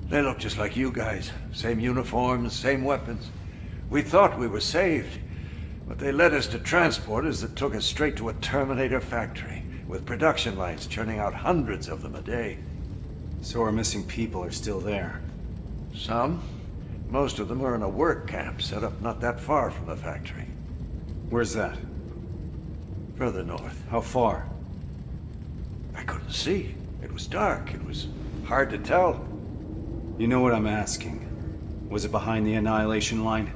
They look just like you guys. Same uniforms, same weapons. We thought we were saved, but they led us to transporters that took us straight to a Terminator factory, with production lines churning out hundreds of them a day. So our missing people are still there. Some. Most of them are in a work camp set up not that far from the factory. Where's that? Further north. How far? I couldn't see. It was dark. It was hard to tell. You know what I'm asking. Was it behind the annihilation line?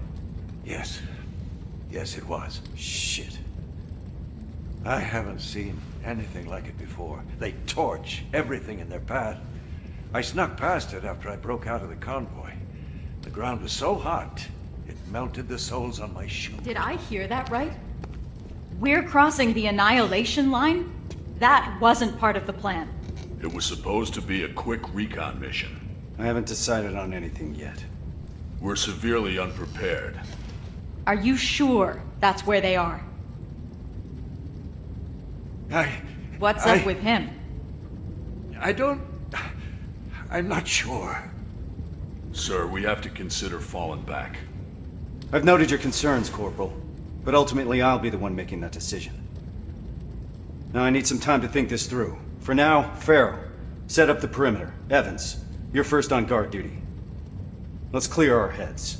Yes. Yes, it was. Shit. I haven't seen anything like it before. They torch everything in their path. I snuck past it after I broke out of the convoy. The ground was so hot, it melted the soles on my shoes. Did I hear that right? We're crossing the annihilation line? That wasn't part of the plan. It was supposed to be a quick recon mission. I haven't decided on anything yet. We're severely unprepared. Are you sure that's where they are? What's up with him? I'm not sure. Sir, we have to consider falling back. I've noted your concerns, Corporal, but ultimately I'll be the one making that decision. Now I need some time to think this through. For now, Farrow, set up the perimeter. Evans, you're first on guard duty. Let's clear our heads.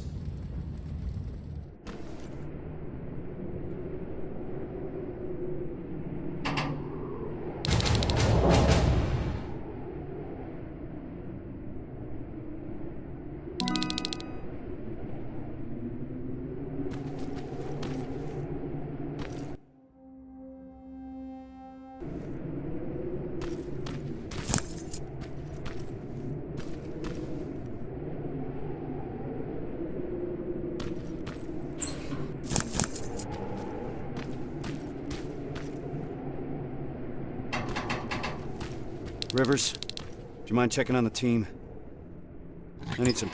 Rivers, do you mind checking on the team? I need some...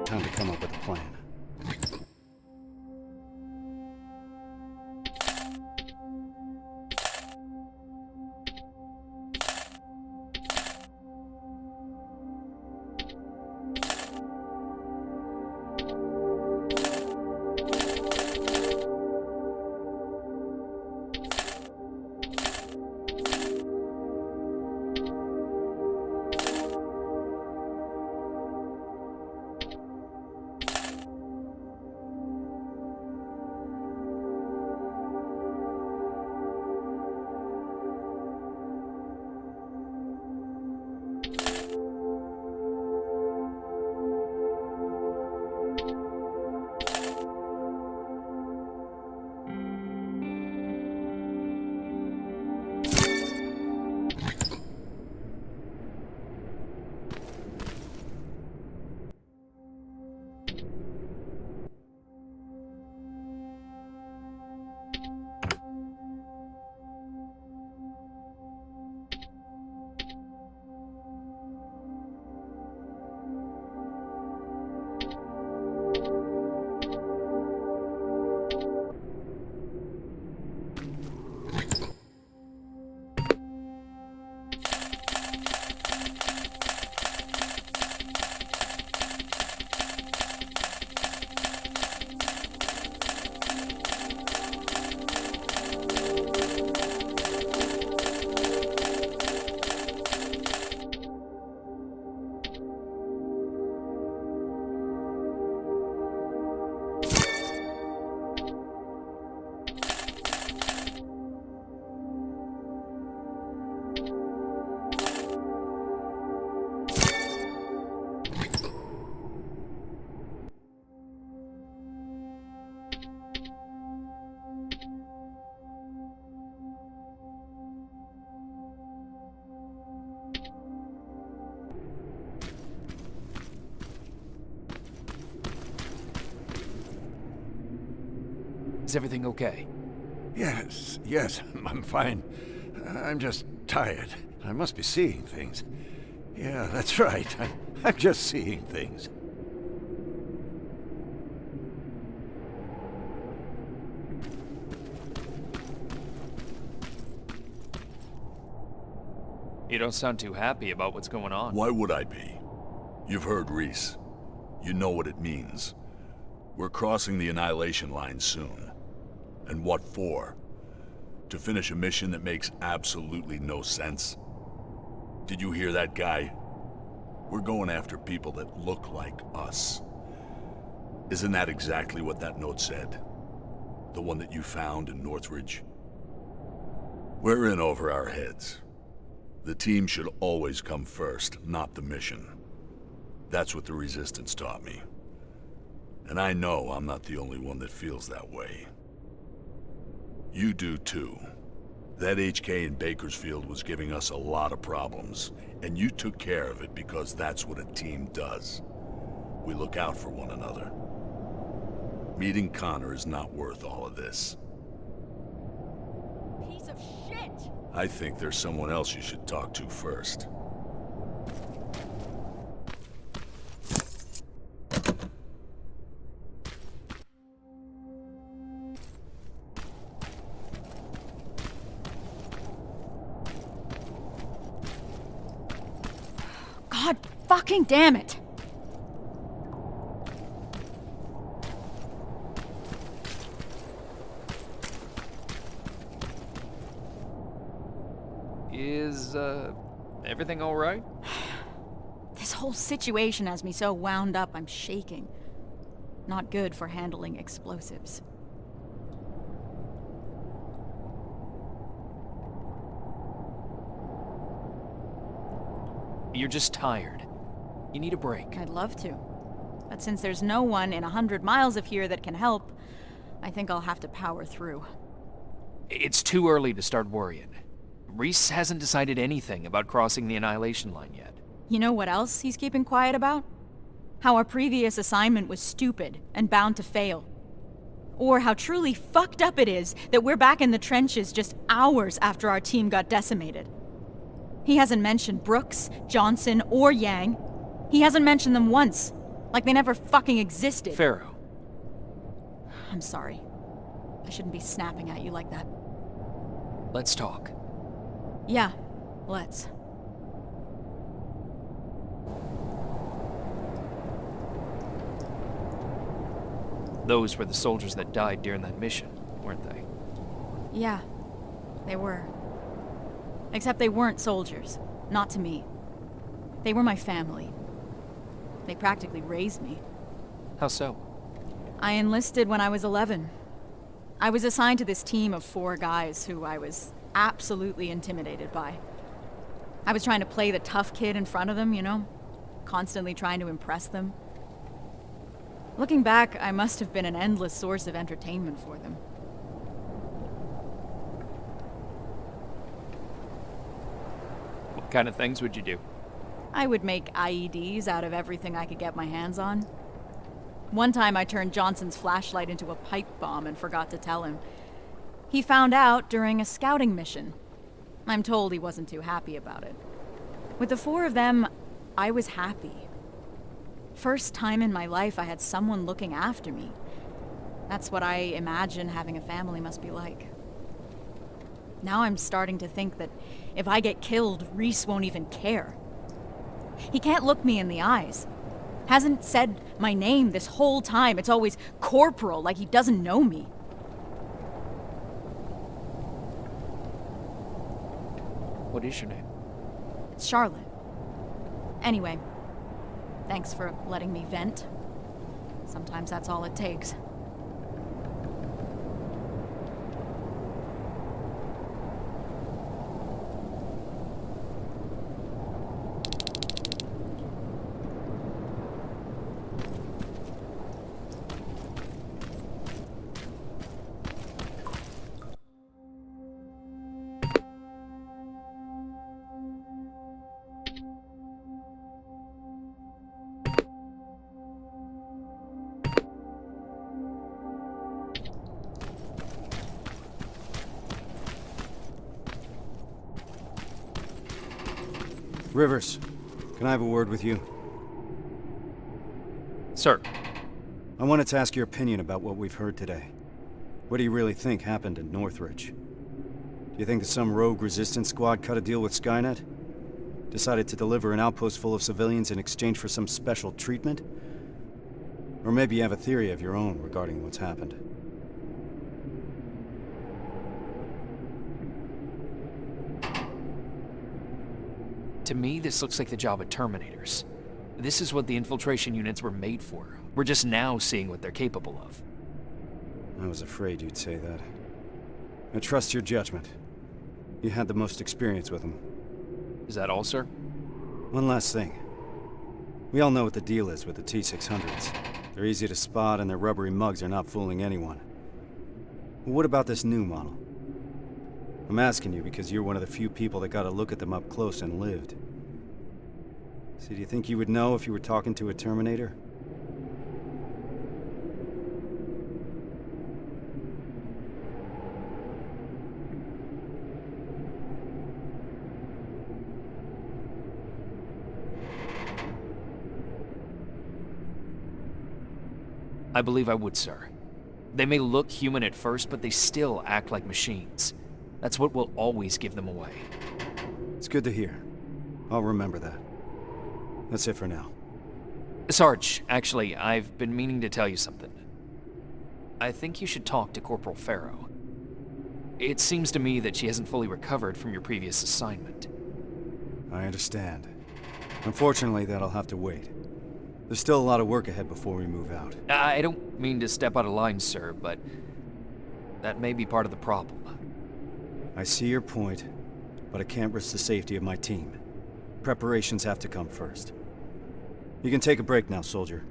Time to come up with a plan. Is everything okay? Yes, I'm fine. I'm just tired. I must be seeing things. Yeah, that's right. I'm just seeing things. You don't sound too happy about what's going on. Why would I be? You've heard Reese. You know what it means. We're crossing the Annihilation Line soon. And what for? To finish a mission that makes absolutely no sense? Did you hear that guy? We're going after people that look like us. Isn't that exactly what that note said? The one that you found in Northridge? We're in over our heads. The team should always come first, not the mission. That's what the Resistance taught me. And I know I'm not the only one that feels that way. You do too. That HK in Bakersfield was giving us a lot of problems, and you took care of it because that's what a team does. We look out for one another. Meeting Connor is not worth all of this. Piece of shit! I think there's someone else you should talk to first. God fucking damn it! Is, everything alright? This whole situation has me so wound up I'm shaking. Not good for handling explosives. You're just tired. You need a break. I'd love to. But since there's no one in 100 miles of here that can help, I think I'll have to power through. It's too early to start worrying. Reese hasn't decided anything about crossing the Annihilation Line yet. You know what else he's keeping quiet about? How our previous assignment was stupid and bound to fail. Or how truly fucked up it is that we're back in the trenches just hours after our team got decimated. He hasn't mentioned Brooks, Johnson, or Yang. He hasn't mentioned them once, like they never fucking existed. Pharaoh. I'm sorry. I shouldn't be snapping at you like that. Let's talk. Yeah, let's. Those were the soldiers that died during that mission, weren't they? Yeah, they were. Except they weren't soldiers. Not to me. They were my family. They practically raised me. How so? I enlisted when I was 11. I was assigned to this team of 4 guys who I was absolutely intimidated by. I was trying to play the tough kid in front of them, you know? Constantly trying to impress them. Looking back, I must have been an endless source of entertainment for them. What kind of things would you do? I would make IEDs out of everything I could get my hands on. One time I turned Johnson's flashlight into a pipe bomb and forgot to tell him. He found out during a scouting mission. I'm told he wasn't too happy about it. With the 4 of them, I was happy. First time in my life I had someone looking after me. That's what I imagine having a family must be like. Now I'm starting to think that if I get killed, Reese won't even care. He can't look me in the eyes. Hasn't said my name this whole time. It's always Corporal, like he doesn't know me. What is your name? It's Charlotte. Anyway, thanks for letting me vent. Sometimes that's all it takes. Rivers, can I have a word with you? Sir, I wanted to ask your opinion about what we've heard today. What do you really think happened in Northridge? Do you think that some rogue resistance squad cut a deal with Skynet? Decided to deliver an outpost full of civilians in exchange for some special treatment? Or maybe you have a theory of your own regarding what's happened. to me, this looks like the job of Terminators. This is what the infiltration units were made for. We're just now seeing what they're capable of. I was afraid you'd say that. I trust your judgment. You had the most experience with them. Is that all, sir? One last thing. We all know what the deal is with the T-600s. They're easy to spot and their rubbery mugs are not fooling anyone. Well, what about this new model? I'm asking you because you're one of the few people that got a look at them up close and lived. So do you think you would know if you were talking to a Terminator? I believe I would, sir. They may look human at first, but they still act like machines. That's what will always give them away. It's good to hear. I'll remember that. That's it for now. Sarge, actually, I've been meaning to tell you something. I think you should talk to Corporal Farrow. It seems to me that she hasn't fully recovered from your previous assignment. I understand. Unfortunately, that'll have to wait. There's still a lot of work ahead before we move out. I don't mean to step out of line, sir, but that may be part of the problem. I see your point, but I can't risk the safety of my team. Preparations have to come first. You can take a break now, soldier.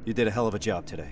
You did a hell of a job today.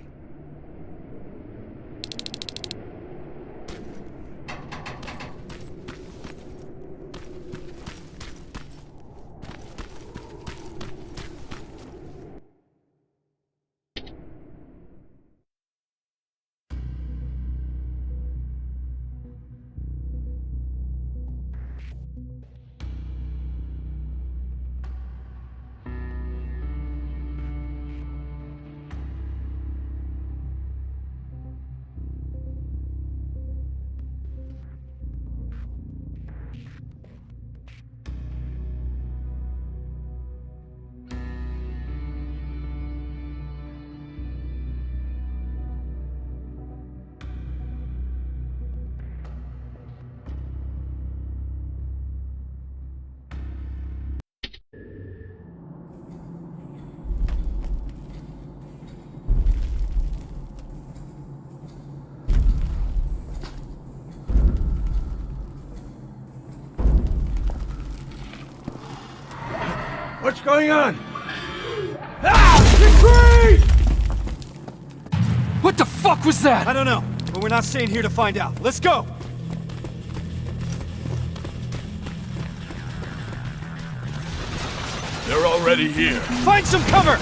What's going on? Ah! Retreat! What the fuck was that? I don't know, but we're not staying here to find out. Let's go! They're already here. Find some cover!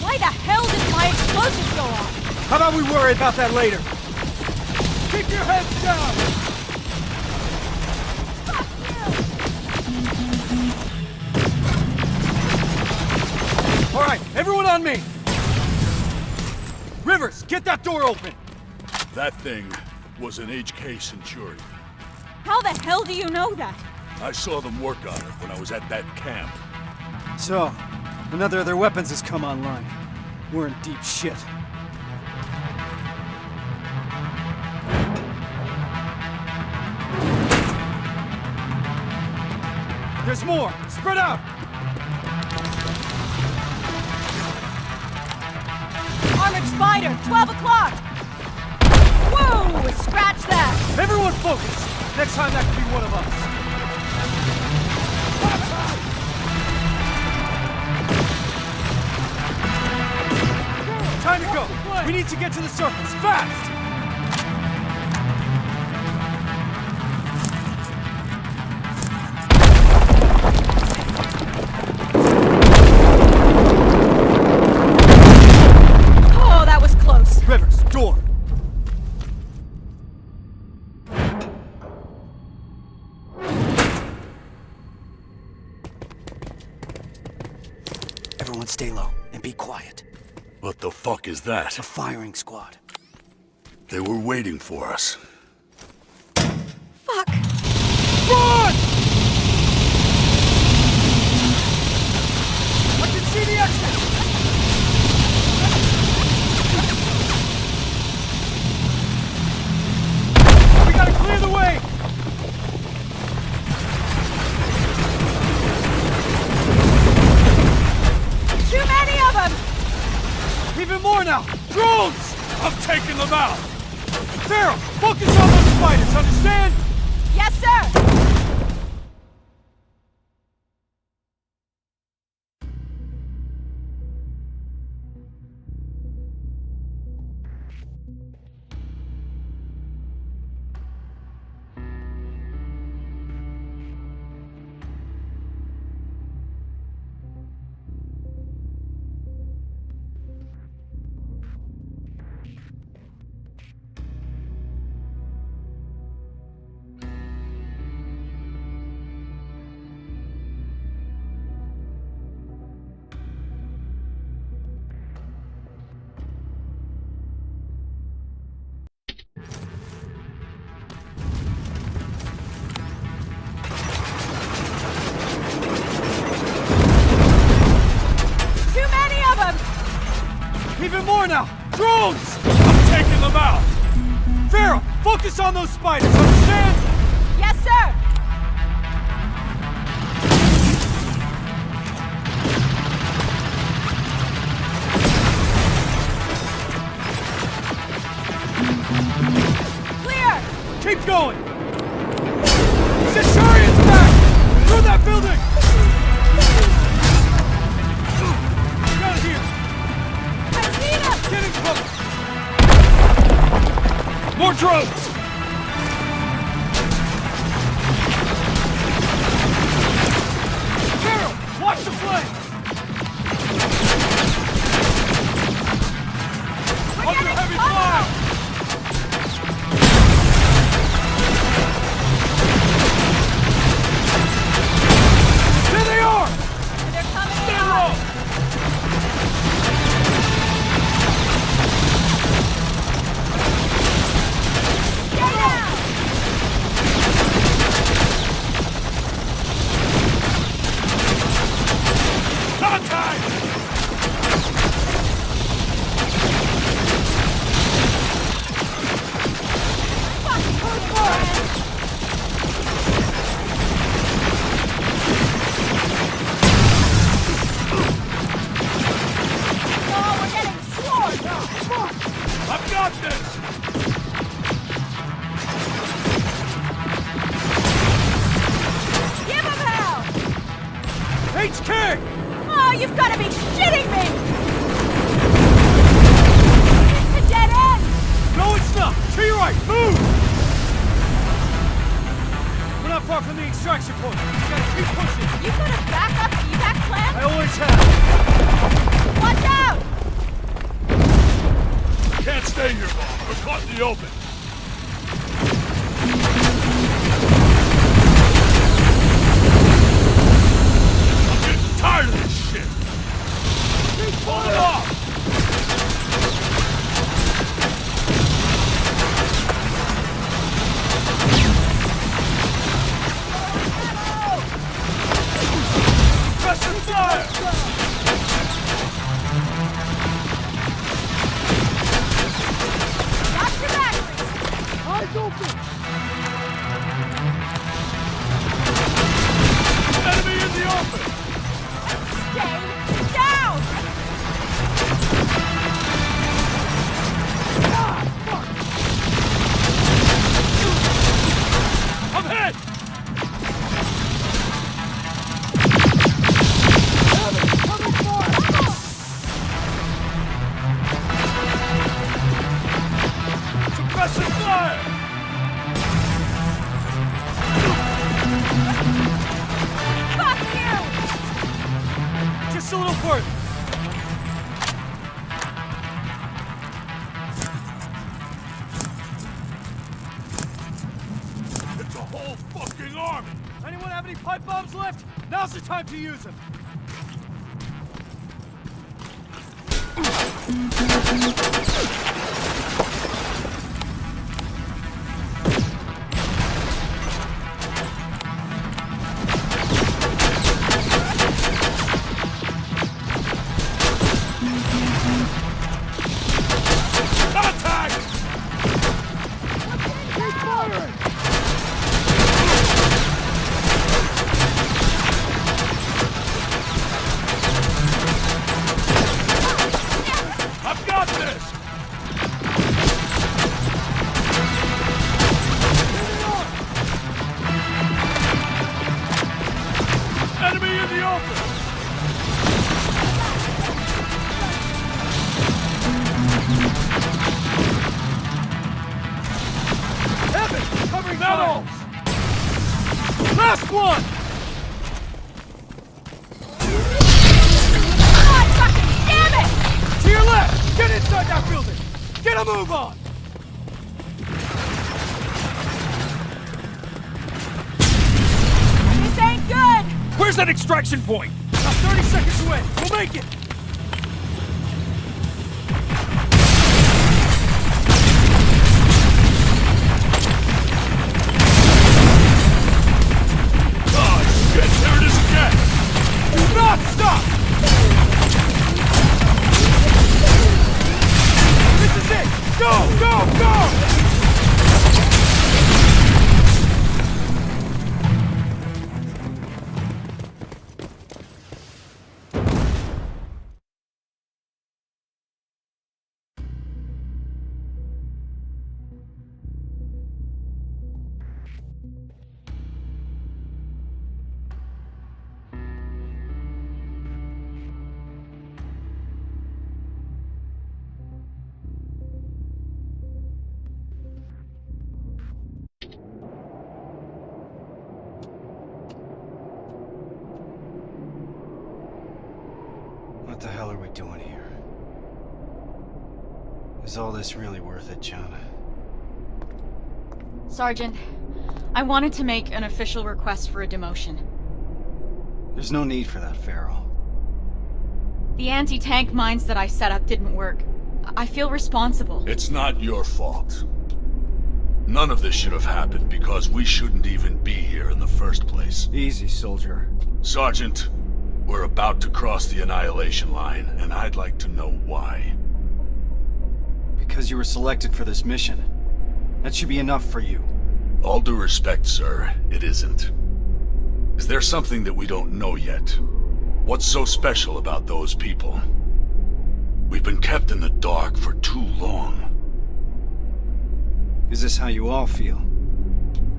Why the hell did my explosives go off? How about we worry about that later? Keep your heads down! All right, everyone on me! Rivers, get that door open! That thing was an HK Centurion. How the hell do you know that? I saw them work on it when I was at that camp. So, another of their weapons has come online. We're in deep shit. There's more! Spread out! Armored Spider, 12 o'clock! Whoa! Scratch that! Everyone focus! Next time that could be one of us. Time to go! We need to get to the surface, fast! Oh, that was close. Rivers, door! Stay low and be quiet. What the fuck is that? A firing squad. They were waiting for us. Fuck! Run! I can see the exit! We gotta clear the way! Too many of them! Even more now! Drones! I'm taking them out! Farrell, focus on those spiders, understand? Yes, sir! Even more now! Drones! I'm taking them out! Farrell, focus on those spiders, understand? Yes, sir! Clear! Keep going! Centurion's back! Through that building! Get out of here! I see them! Get in cover! More drones! Farrell, watch the flank! Under heavy fire! There they are! They're coming Stay in! low! Get down! Contact! Fucking move for it! Oh, we're getting swarmed! I've got this! Give him hell! HK! Oh, you've got to be shitting me! It's a dead end! No, it's not! To your right! Move! We're not far from the extraction point. You gotta keep pushing. You got a backup evac I plan? always have. Watch out! Can't stay here long. We're caught in the open. I'm getting tired of this shit. Pull it off! Pressing fire! Watch your batteries! Eyes open! Enemy in the open! Stay down! I'm hit! Suppressing fire! Fuck you! Just a little further. It's a whole fucking army! Anyone have any pipe bombs left? Now's the time to use them. I've got this! Enemy in the open! Evan, covering fire! Last one! God fucking damn it! To your left! Get inside that building! Get a move on! This ain't good! Where's that extraction point? About 30 seconds away! We'll make it! Oh shit! There it is again! Do not stop! This is it! Go! Go! Go! What the hell are we doing here? Is all this really worth it, Jana? Sergeant, I wanted to make an official request for a demotion. There's no need for that, Farrell. The anti-tank mines that I set up didn't work. I feel responsible. It's not your fault. None of this should have happened because we shouldn't even be here in the first place. Easy, soldier. Sergeant, we're about to cross the annihilation line, and I'd like to know why. Because you were selected for this mission. That should be enough for you. All due respect, sir, it isn't. Is there something that we don't know yet? What's so special about those people? We've been kept in the dark for too long. Is this how you all feel?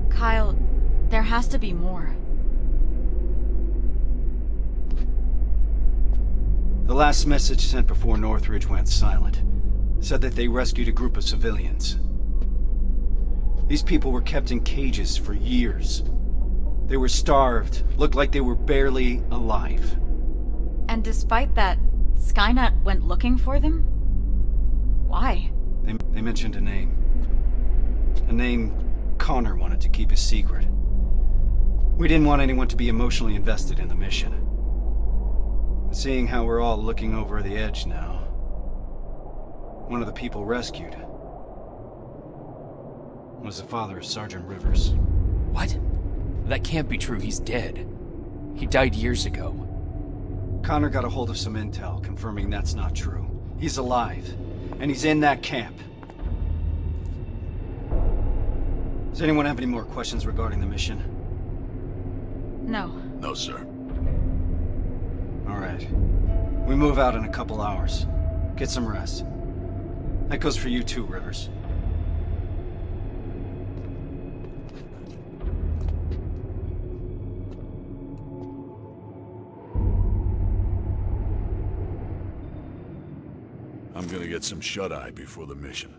Kyle, there has to be more. The last message sent before Northridge went silent said that they rescued a group of civilians. These people were kept in cages for years. They were starved, looked like they were barely alive. And despite that, Skynet went looking for them? Why? They mentioned a name. A name Connor wanted to keep a secret. We didn't want anyone to be emotionally invested in the mission. But seeing how we're all looking over the edge now, one of the people rescued was the father of Sergeant Rivers. What? That can't be true. He's dead. He died years ago. Connor got a hold of some intel confirming that's not true. He's alive, and he's in that camp. Does anyone have any more questions regarding the mission? No. No, sir. All right. We move out in a couple hours. Get some rest. That goes for you too, Rivers. I'm gonna get some shut-eye before the mission.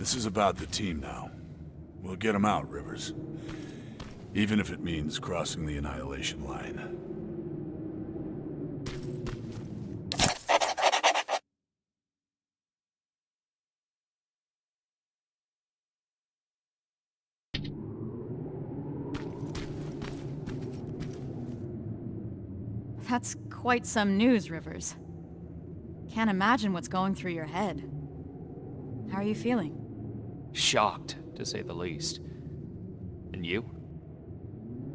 This is about the team now. We'll get them out, Rivers. Even if it means crossing the Annihilation line. That's quite some news, Rivers. Can't imagine what's going through your head. How are you feeling? Shocked, to say the least. And you?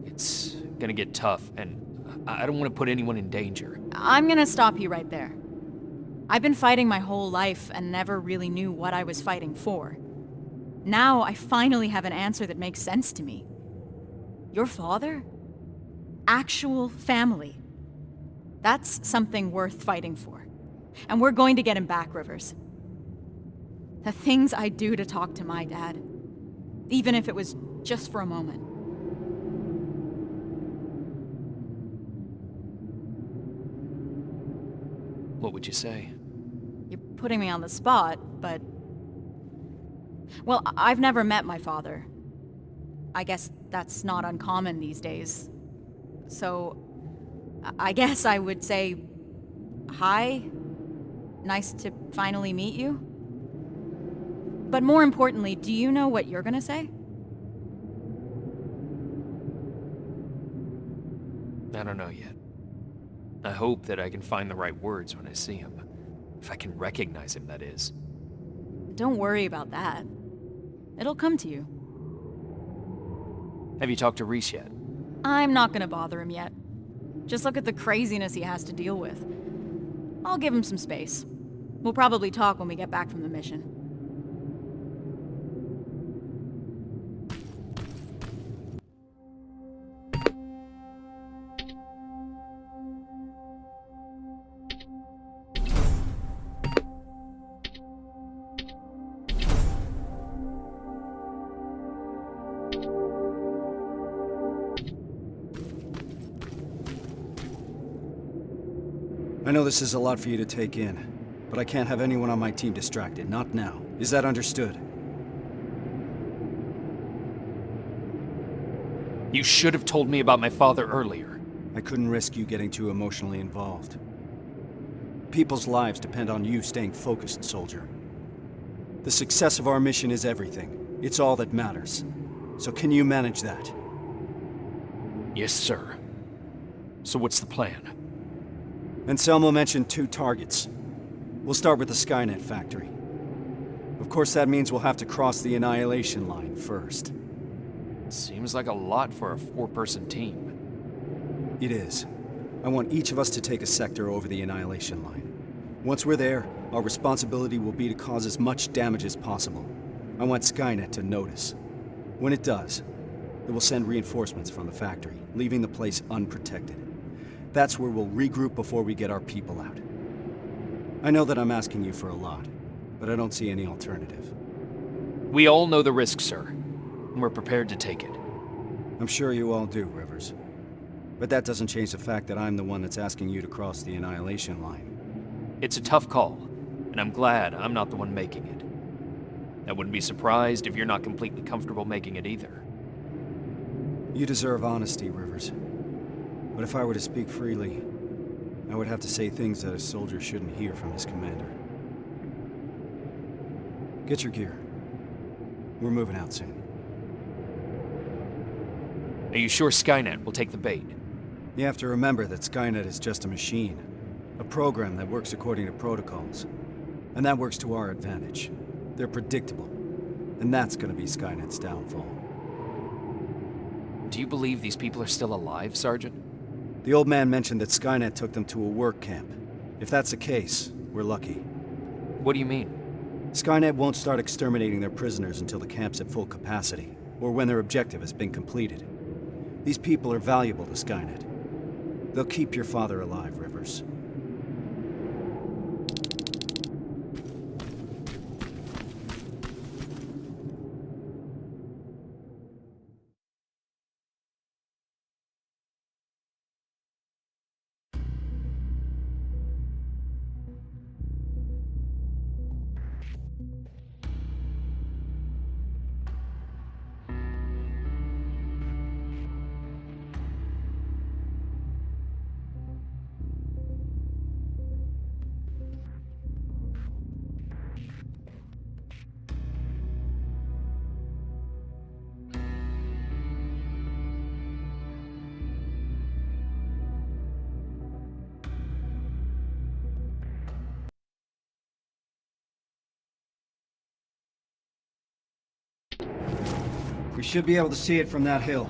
It's gonna get tough, and I don't want to put anyone in danger. I'm gonna stop you right there. I've been fighting my whole life and never really knew what I was fighting for. Now I finally have an answer that makes sense to me. Your father? Actual family. That's something worth fighting for. And we're going to get him back, Rivers. The things I'd do to talk to my dad, even if it was just for a moment. What would you say? You're putting me on the spot, but... Well, I've never met my father. I guess that's not uncommon these days. So, I guess I would say... Hi? Nice to finally meet you? But more importantly, do you know what you're gonna say? I don't know yet. I hope that I can find the right words when I see him. If I can recognize him, that is. Don't worry about that. It'll come to you. Have you talked to Reese yet? I'm not gonna bother him yet. Just look at the craziness he has to deal with. I'll give him some space. We'll probably talk when we get back from the mission. I know this is a lot for you to take in, but I can't have anyone on my team distracted, not now. Is that understood? You should have told me about my father earlier. I couldn't risk you getting too emotionally involved. People's lives depend on you staying focused, soldier. The success of our mission is everything. It's all that matters. So can you manage that? Yes, sir. So what's the plan? Anselmo mentioned 2 targets. We'll start with the Skynet factory. Of course, that means we'll have to cross the Annihilation line first. Seems like a lot for a 4-person team. It is. I want each of us to take a sector over the Annihilation line. Once we're there, our responsibility will be to cause as much damage as possible. I want Skynet to notice. When it does, it will send reinforcements from the factory, leaving the place unprotected. That's where we'll regroup before we get our people out. I know that I'm asking you for a lot, but I don't see any alternative. We all know the risk, sir, and we're prepared to take it. I'm sure you all do, Rivers. But that doesn't change the fact that I'm the one that's asking you to cross the Annihilation line. It's a tough call, and I'm glad I'm not the one making it. I wouldn't be surprised if you're not completely comfortable making it either. You deserve honesty, Rivers. But if I were to speak freely, I would have to say things that a soldier shouldn't hear from his commander. Get your gear. We're moving out soon. Are you sure Skynet will take the bait? You have to remember that Skynet is just a machine. A program that works according to protocols. And that works to our advantage. They're predictable. And that's gonna be Skynet's downfall. Do you believe these people are still alive, Sergeant? The old man mentioned that Skynet took them to a work camp. If that's the case, we're lucky. What do you mean? Skynet won't start exterminating their prisoners until the camp's at full capacity, or when their objective has been completed. These people are valuable to Skynet. They'll keep your father alive, Rivers. We should be able to see it from that hill.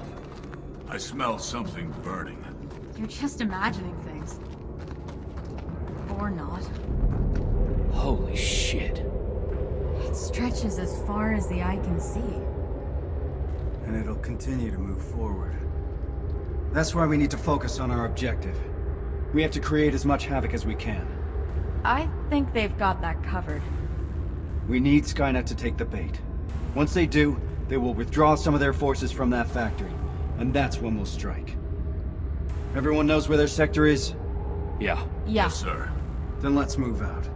I smell something burning. You're just imagining things. Or not. Holy shit. It stretches as far as the eye can see. And it'll continue to move forward. That's why we need to focus on our objective. We have to create as much havoc as we can. I think they've got that covered. We need Skynet to take the bait. Once they do, they will withdraw some of their forces from that factory. And that's when we'll strike. Everyone knows where their sector is? Yeah. Yeah. Yes, sir. Then let's move out.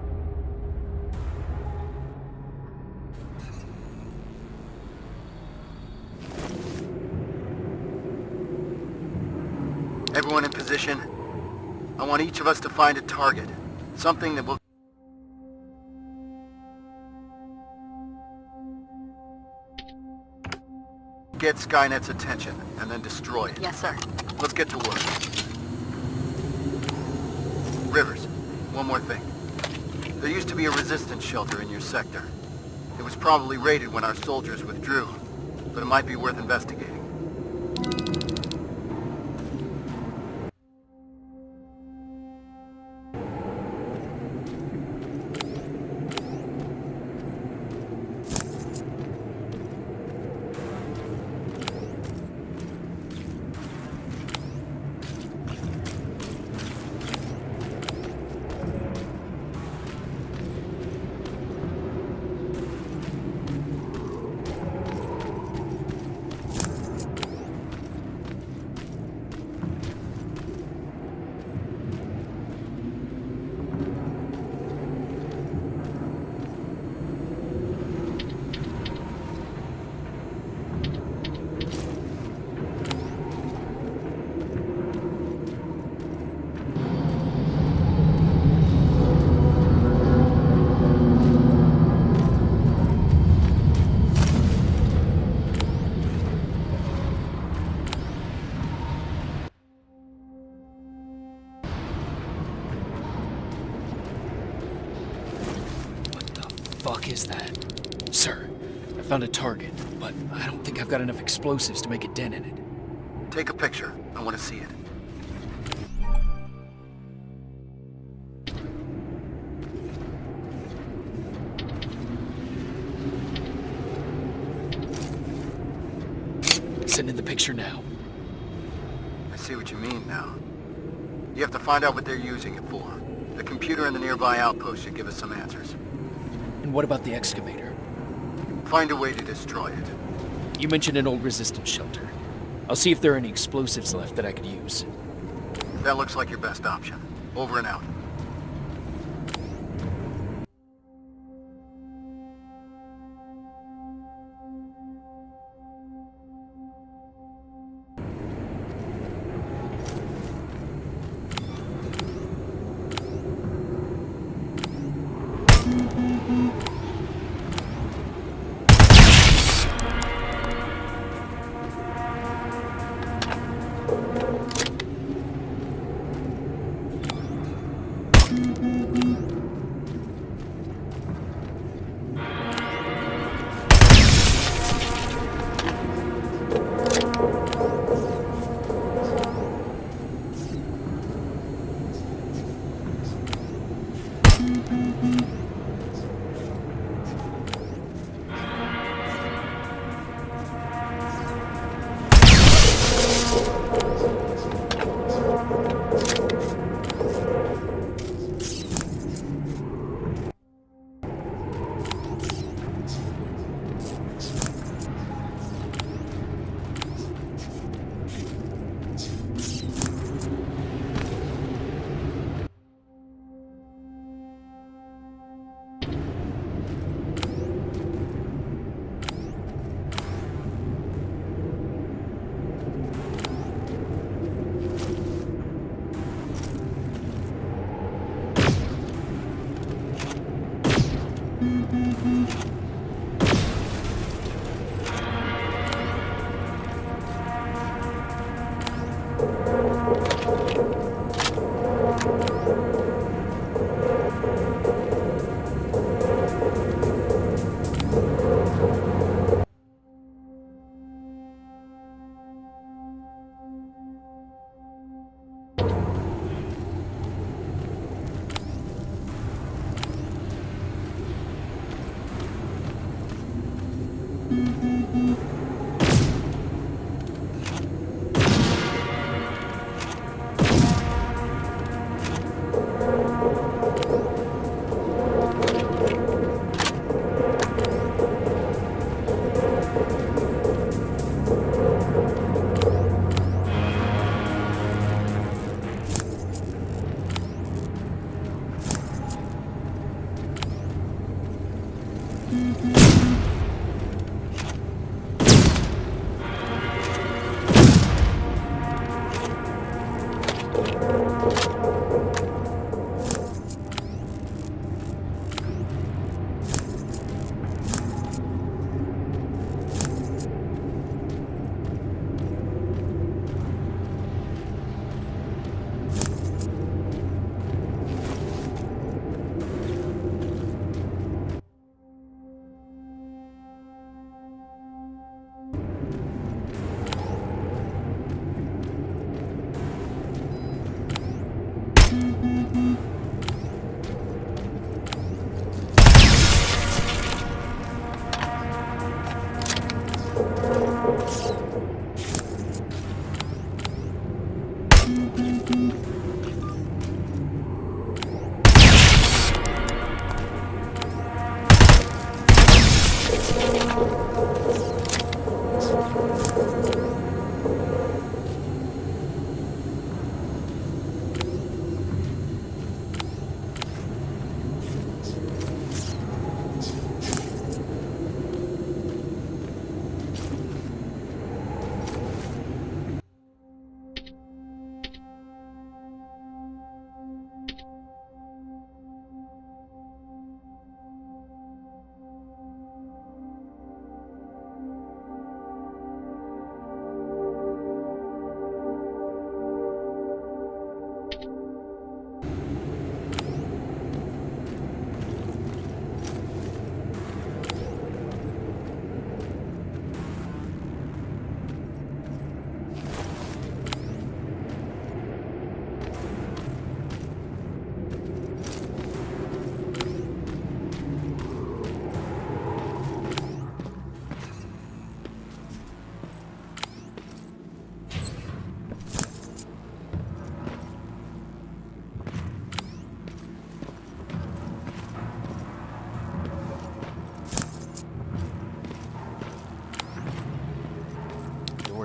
Everyone in position. I want each of us to find a target. Something that will... get Skynet's attention, and then destroy it. Yes, sir. Let's get to work. Rivers, one more thing. There used to be a resistance shelter in your sector. It was probably raided when our soldiers withdrew, but it might be worth investigating. Fuck is that? Sir, I found a target, but I don't think I've got enough explosives to make a dent in it. Take a picture. I want to see it. Sending the picture now. I see what you mean now. You have to find out what they're using it for. The computer in the nearby outpost should give us some answers. And what about the excavator? Find a way to destroy it. You mentioned an old resistance shelter. I'll see if there are any explosives left that I could use. That looks like your best option. Over and out.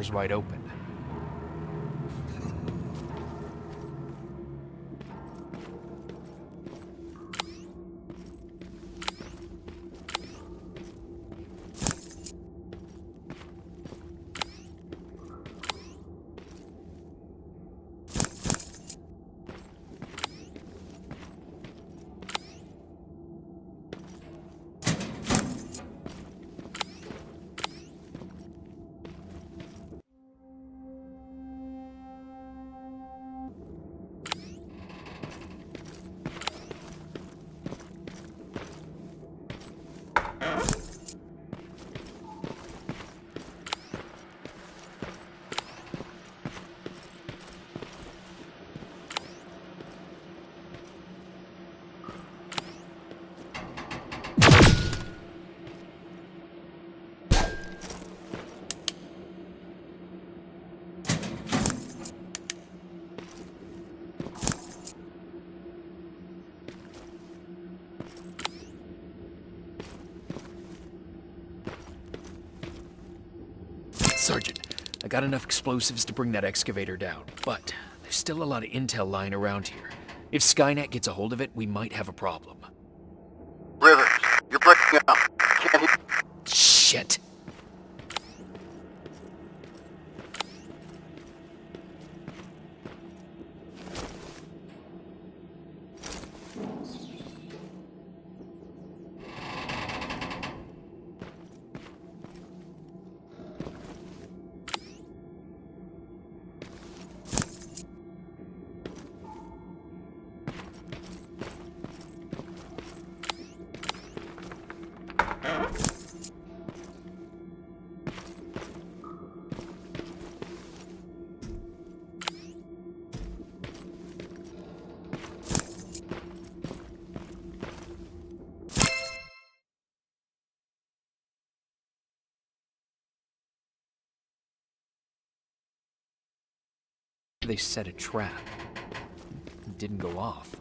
door's wide open. Sergeant, I got enough explosives to bring that excavator down, but there's still a lot of intel lying around here. If Skynet gets a hold of it, we might have a problem. Rivers, you're breaking up. Can't hear. Shit! They set a trap. It didn't go off.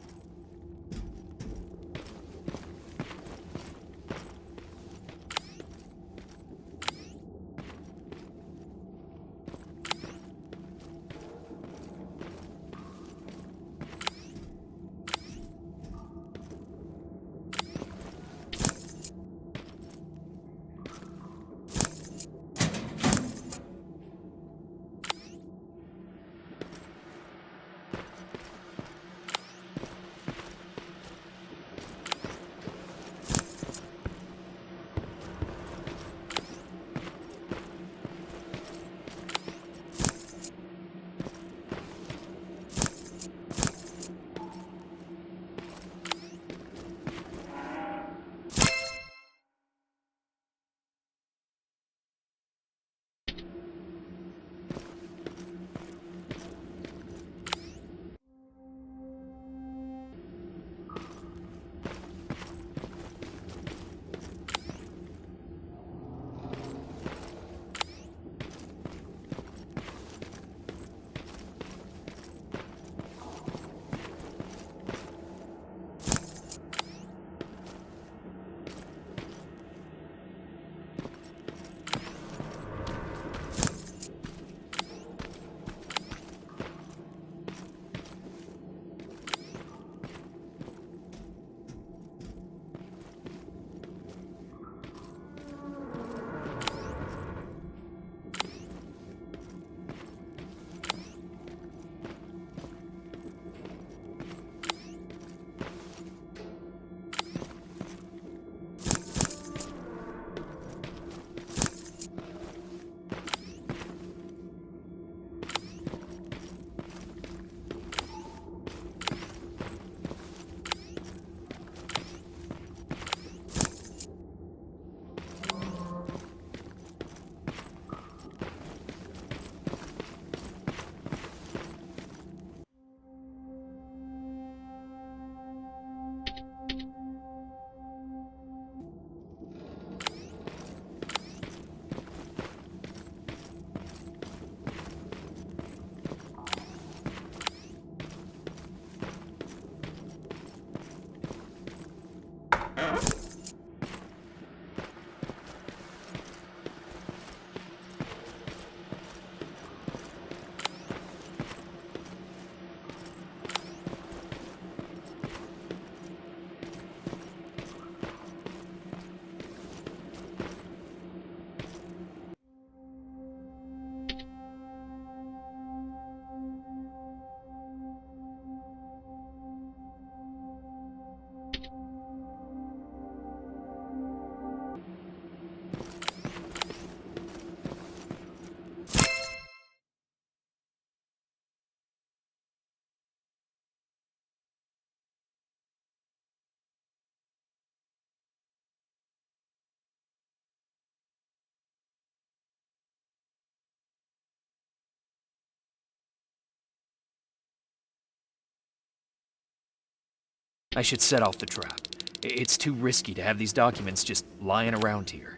I should set off the trap. It's too risky to have these documents just lying around here.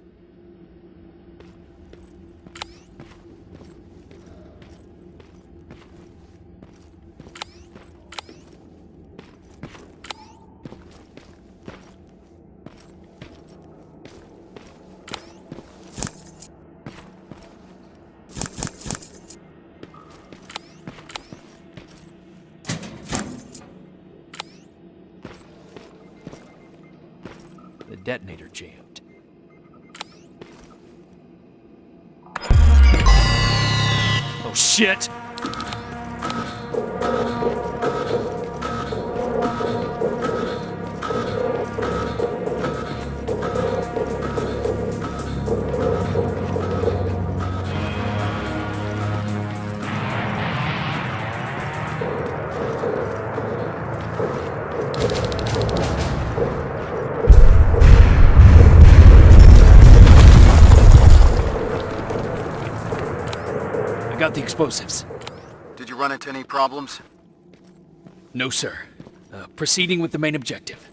The detonator jammed. Oh shit! Got the explosives. Did you run into any problems? No, sir. Proceeding with the main objective.